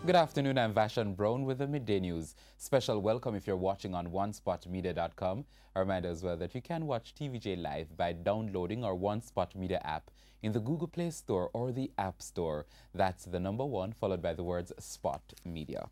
Good afternoon, I'm Vashan Brown with the Midday News. Special welcome if you're watching on onespotmedia.com. A reminder as well that you can watch TVJ live by downloading our One Spot Media app in the Google Play Store or the App Store. That's the number 1 followed by the words Spot Media.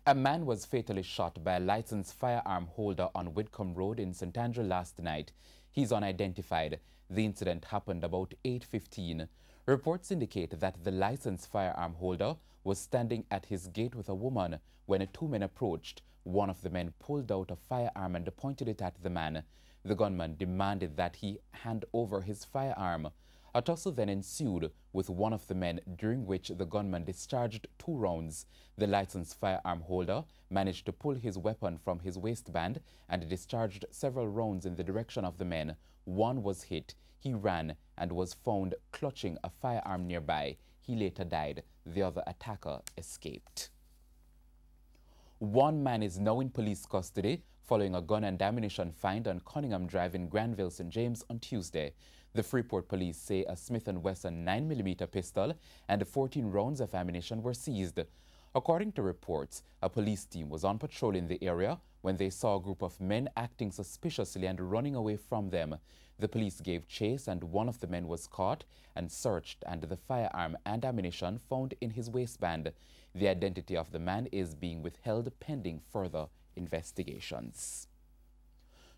A man was fatally shot by a licensed firearm holder on Whitcomb Road in St. Andrew last night. He's unidentified. The incident happened about 8:15. Reports indicate that the licensed firearm holder was standing at his gate with a woman when 2 men approached. One of the men pulled out a firearm and pointed it at the man. The gunman demanded that he hand over his firearm. A tussle then ensued with one of the men, during which the gunman discharged 2 rounds. The licensed firearm holder managed to pull his weapon from his waistband and discharged several rounds in the direction of the men. One was hit. He ran and was found clutching a firearm nearby. He later died. The other attacker escaped. One man is now in police custody following a gun and ammunition find on Cunningham Drive in Granville, St. James on Tuesday. The Freeport police say a Smith & Wesson 9mm pistol and 14 rounds of ammunition were seized. According to reports, a police team was on patrol in the area when they saw a group of men acting suspiciously and running away from them. The police gave chase and one of the men was caught and searched, and the firearm and ammunition found in his waistband. The identity of the man is being withheld pending further investigations.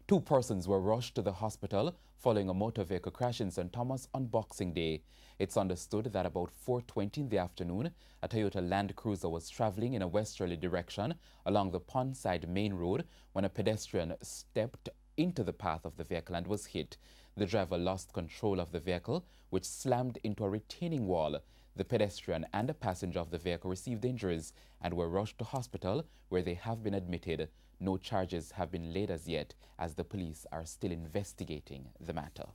2 persons were rushed to the hospital following a motor vehicle crash in St. Thomas on Boxing Day. It's understood that about 4:20 in the afternoon, a Toyota Land Cruiser was traveling in a westerly direction along the Pondside Main Road when a pedestrian stepped into the path of the vehicle and was hit. The driver lost control of the vehicle, which slammed into a retaining wall. The pedestrian and a passenger of the vehicle received injuries and were rushed to hospital, where they have been admitted. No charges have been laid as yet, as the police are still investigating the matter.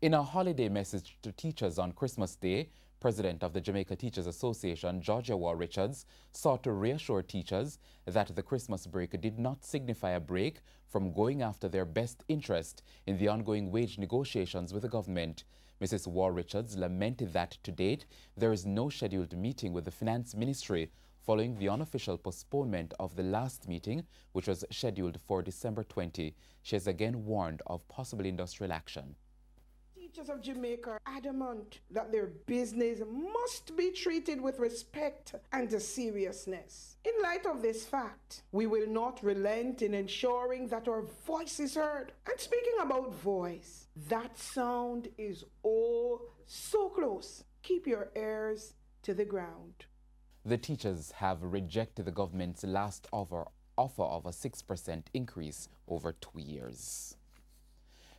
In a holiday message to teachers on Christmas Day, President of the Jamaica Teachers Association, Georgia Wall Richards, sought to reassure teachers that the Christmas break did not signify a break from going after their best interest in the ongoing wage negotiations with the government. Mrs. Wall Richards lamented that to date there is no scheduled meeting with the Finance Ministry following the unofficial postponement of the last meeting, which was scheduled for December 20. She has again warned of possible industrial action. Teachers of Jamaica are adamant that their business must be treated with respect and seriousness. In light of this fact, we will not relent in ensuring that our voice is heard. And speaking about voice, that sound is oh so close. Keep your ears to the ground. The teachers have rejected the government's last offer of a 6% increase over 2 years.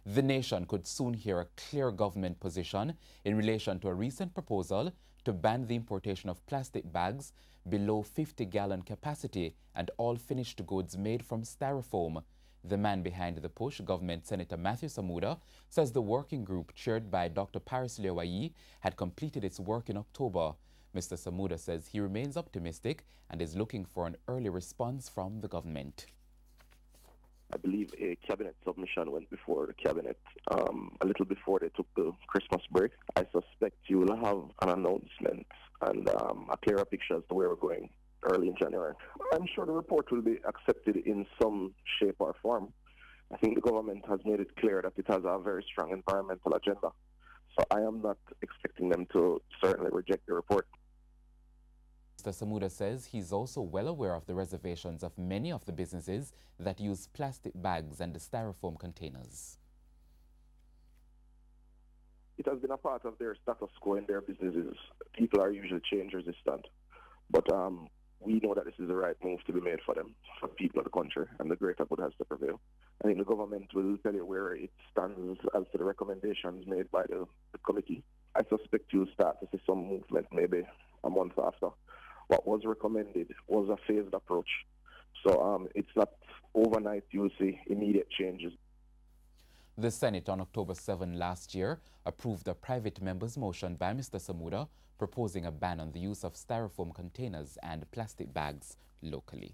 The nation could soon hear a clear government position in relation to a recent proposal to ban the importation of plastic bags below 50-gallon capacity and all finished goods made from styrofoam. The man behind the push, Government Senator Matthew Samuda, says the working group chaired by Dr. Paris Lewayi had completed its work in October. Mr. Samuda says he remains optimistic and is looking for an early response from the government. I believe a cabinet submission went before the cabinet a little before they took the Christmas break. I suspect you will have an announcement and a clearer picture as to where we're going early in January. I'm sure the report will be accepted in some shape or form. I think the government has made it clear that it has a very strong environmental agenda. So I am not expecting them to certainly reject the report. Mr. Samuda says he's also well aware of the reservations of many of the businesses that use plastic bags and styrofoam containers. It has been a part of their status quo in their businesses. People are usually change resistant. But we know that this is the right move to be made for them, for the people of the country, and the greater good has to prevail. I think the government will tell you where it stands as to the recommendations made by the committee. I suspect you'll start to see some movement maybe a month after. What was recommended was a phased approach. So it's not overnight you'll see immediate changes. The Senate on October 7 last year approved a private member's motion by Mr. Samuda proposing a ban on the use of styrofoam containers and plastic bags locally.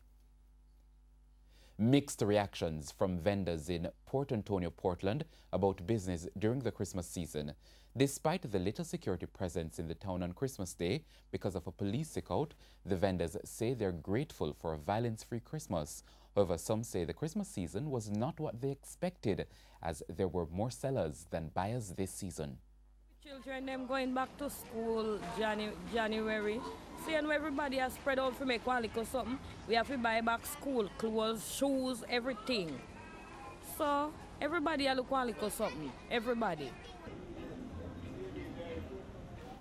Mixed reactions from vendors in Port Antonio, Portland about business during the Christmas season. Despite the little security presence in the town on Christmas Day because of a police sick-out, the vendors say they're grateful for a violence-free Christmas. However, some say the Christmas season was not what they expected, as there were more sellers than buyers this season. Children them going back to school January. Seeing everybody has spread out for make one little something, we have to buy back school clothes, shoes, everything. So everybody look one little something. Everybody.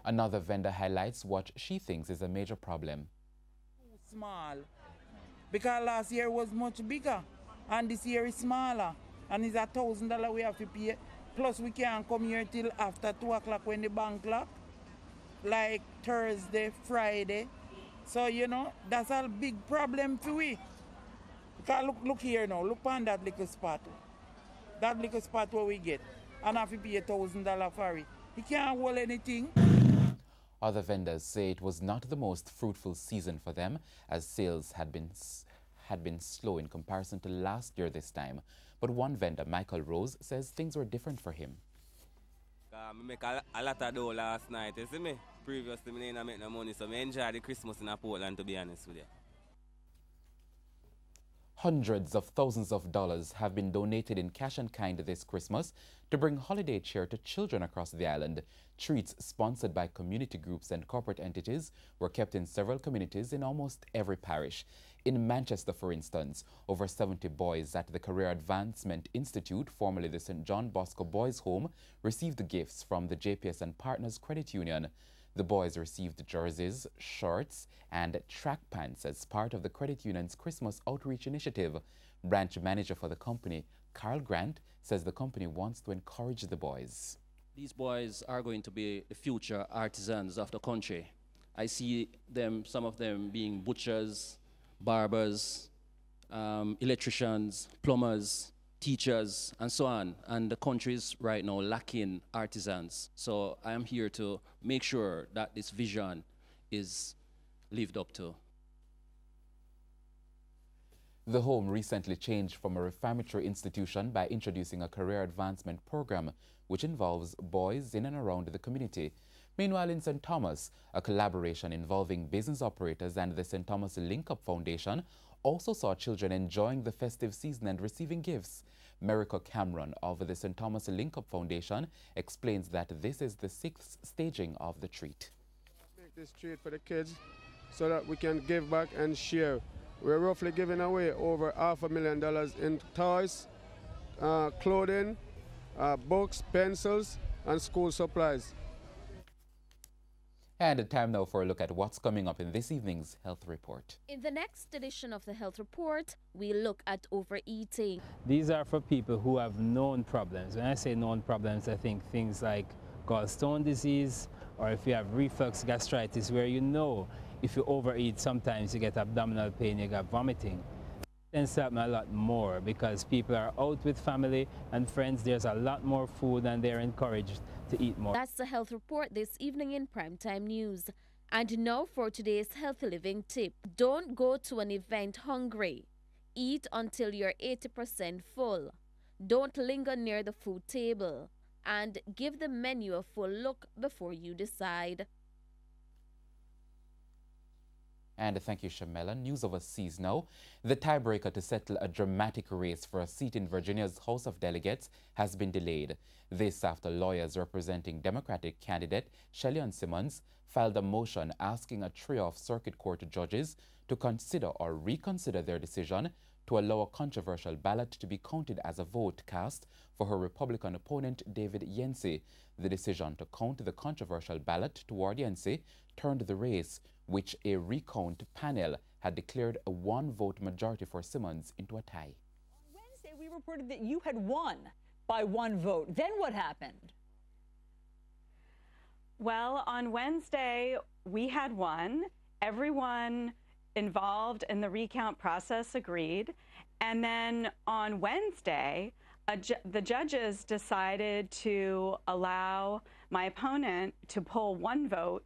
Another vendor highlights what she thinks is a major problem. Too small. Because last year was much bigger and this year is smaller. And it's $1,000 we have to pay. Plus we can't come here till after 2 o'clock when the bank lock. Like Thursday, Friday. So you know, that's a big problem for we. Because look here now, look on that little spot. That little spot where we get. And I have to pay $1,000 for it. He can't hold anything. Other vendors say it was not the most fruitful season for them, as sales had been slow in comparison to last year this time. But one vendor, Michael Rose, says things were different for him. I make a lot of dough last night, you see me? Previously, I didn't make no money, so I enjoy the Christmas in Portland, to be honest with you. Hundreds of thousands of dollars have been donated in cash and kind this Christmas to bring holiday cheer to children across the island. Treats sponsored by community groups and corporate entities were kept in several communities in almost every parish. In Manchester, for instance, over 70 boys at the Career Advancement Institute, formerly the St. John Bosco Boys Home, received gifts from the JPS and Partners Credit Union. The boys received jerseys, shorts, and track pants as part of the credit union's Christmas outreach initiative. Branch manager for the company, Carl Grant, says the company wants to encourage the boys. These boys are going to be the future artisans of the country. I see them, some of them being butchers, barbers, electricians, plumbers, teachers, and so on. And the country is right now lacking artisans. So I am here to make sure that this vision is lived up to. The home recently changed from a reformatory institution by introducing a career advancement program which involves boys in and around the community. Meanwhile, in St. Thomas, a collaboration involving business operators and the St. Thomas Link-Up Foundation also saw children enjoying the festive season and receiving gifts. Merica Cameron of the St. Thomas Link-Up Foundation explains that this is the 6th staging of the treat. Make this treat for the kids so that we can give back and share. We're roughly giving away over $500,000 in toys, clothing, books, pencils, and school supplies. And time now for a look at what's coming up in this evening's Health Report. In the next edition of the Health Report, we look at overeating. These are for people who have known problems. When I say known problems, I think things like gallstone disease, or if you have reflux gastritis, where you know if you overeat, sometimes you get abdominal pain, you get vomiting. It tends to happen a lot more because people are out with family and friends. There's a lot more food and they're encouraged to eat more. That's the Health Report this evening in Primetime News. And now for today's healthy living tip. Don't go to an event hungry. Eat until you're 80% full. Don't linger near the food table. And give the menu a full look before you decide. And thank you, Shamela. News overseas now. The tiebreaker to settle a dramatic race for a seat in Virginia's House of Delegates has been delayed. This after lawyers representing Democratic candidate Shellyon Simmons filed a motion asking a trio of circuit court judges to consider or reconsider their decision to allow a controversial ballot to be counted as a vote cast for her Republican opponent David Yancey. The decision to count the controversial ballot toward Yancey turned the race, which a recount panel had declared a one-vote majority for Simmons, into a tie. On Wednesday, we reported that you had won by one vote. Then what happened? Well, on Wednesday, we had won. Everyone involved in the recount process agreed. And then on Wednesday, the judges decided to allow my opponent to pull one vote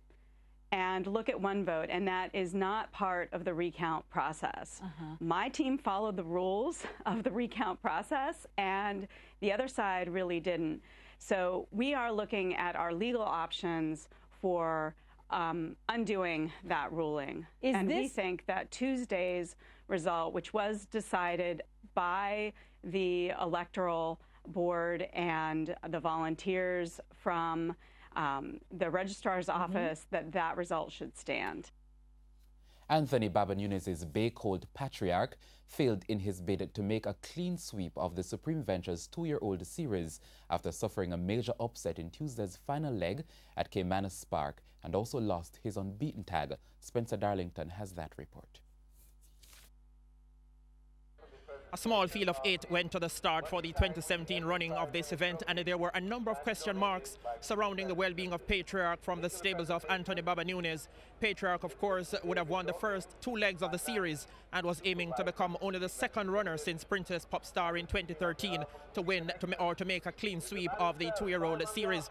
and look at one vote, and that is not part of the recount process. My team followed the rules of the recount process, and the other side really didn't. So we are looking at our legal options for undoing that ruling. We think that Tuesday's result, which was decided by the electoral board and the volunteers from the registrar's office, that result should stand. Anthony Baba Nunes' Bay-Cold patriarch failed in his bid to make a clean sweep of the Supreme Ventures 2-year-old series after suffering a major upset in Tuesday's final leg at Caymanas Park and also lost his unbeaten tag. Spencer Darlington has that report. A small field of 8 went to the start for the 2017 running of this event, and there were a number of question marks surrounding the well-being of Patriarch from the stables of Anthony Baba Nunes. Patriarch, of course, would have won the first 2 legs of the series and was aiming to become only the second runner since Princess Popstar in 2013 to win or to make a clean sweep of the 2-year-old series.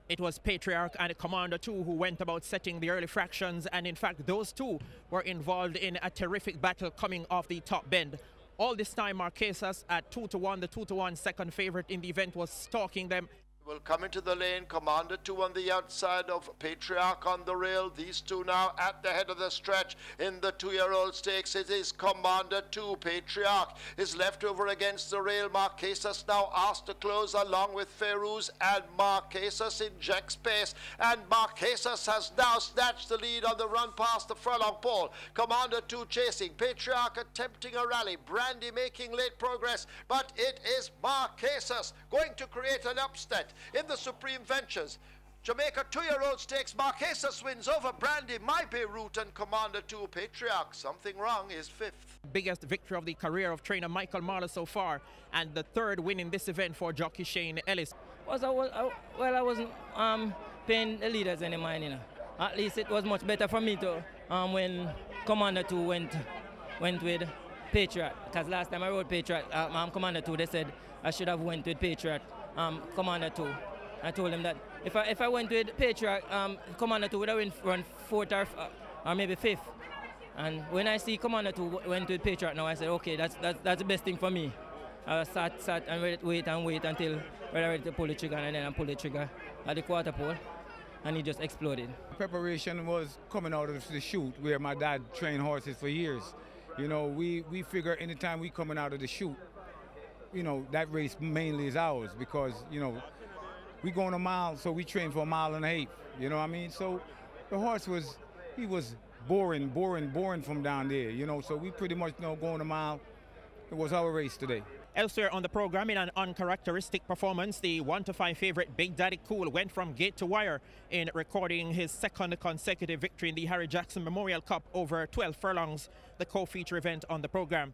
It was Patriarch and Commander 2 who went about setting the early fractions, and in fact those two were involved in a terrific battle coming off the top bend. All this time, Marquesas at 2-1, the 2-1 second favorite in the event, was stalking them. Will come into the lane. Commander 2 on the outside of Patriarch on the rail. These two now at the head of the stretch in the 2-year-old stakes. It is Commander 2. Patriarch is left over against the rail. Marquesas now asked to close along with Feroz, and Marquesas injects pace, and Marquesas has now snatched the lead on the run past the furlong pole. Commander 2 chasing. Patriarch attempting a rally. Brandy making late progress, but it is Marquesas going to create an upset in the Supreme Ventures. Jamaica 2-year-old stakes. Marquesas wins over Brandy, My Beirut, and Commander 2. Patriarch, something wrong, is 5th. Biggest victory of the career of trainer Michael Marler so far, and the 3rd win in this event for jockey Shane Ellis. I wasn't paying the leaders any mind, you know. At least it was much better for me to when Commander 2 went with Patriot, because last time I rode Patriot, Commander 2, they said I should have went with Patriot. Commander 2. I told him that if I went with Patriot, Commander 2 would have run 4th or maybe 5th. And when I see Commander 2 went with Patriot now, I said, okay, that's the best thing for me. I sat and wait until we're ready to pull the trigger, and then I pulled the trigger at the quarter pole, and he just exploded. Preparation was coming out of the chute where my dad trained horses for years. You know, we figure anytime we coming out of the chute, you know, that race mainly is ours because, you know, we going a mile, so we train for 1.5 miles, you know what I mean? So the horse was boring from down there, you know, so we pretty much know going a mile. It was our race today. Elsewhere on the program, in an uncharacteristic performance, the 1-5 favorite Big Daddy Cool went from gate to wire in recording his 2nd consecutive victory in the Harry Jackson Memorial Cup over 12 furlongs, the co-feature event on the program.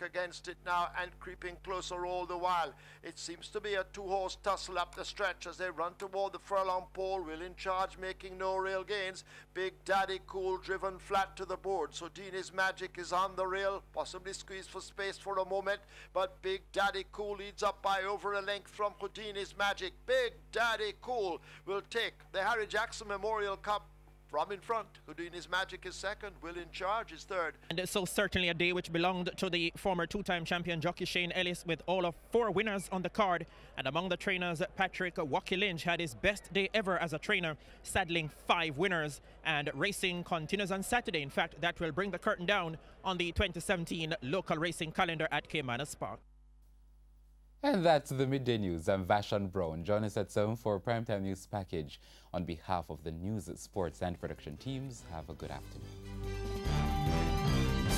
Against it now and creeping closer all the while. It seems to be a 2-horse tussle up the stretch as they run toward the furlong pole. Will in charge, making no real gains. Big Daddy Cool driven flat to the board. So Houdini's Magic is on the rail, possibly squeezed for space for a moment, but Big Daddy Cool leads up by over a length from Houdini's Magic. Big Daddy Cool will take the Harry Jackson Memorial Cup from in front. Houdini's Magic is 2nd, Will in Charge is 3rd. And so certainly a day which belonged to the former 2-time champion jockey Shane Ellis, with all of 4 winners on the card. And among the trainers, Patrick Wacky Lynch had his best day ever as a trainer, saddling 5 winners. And racing continues on Saturday. In fact, that will bring the curtain down on the 2017 local racing calendar at Caymanas Park. And that's the Midday News. I'm Vashon Brown. Join us at 7 for Primetime News Package. On behalf of the news, sports and production teams, have a good afternoon.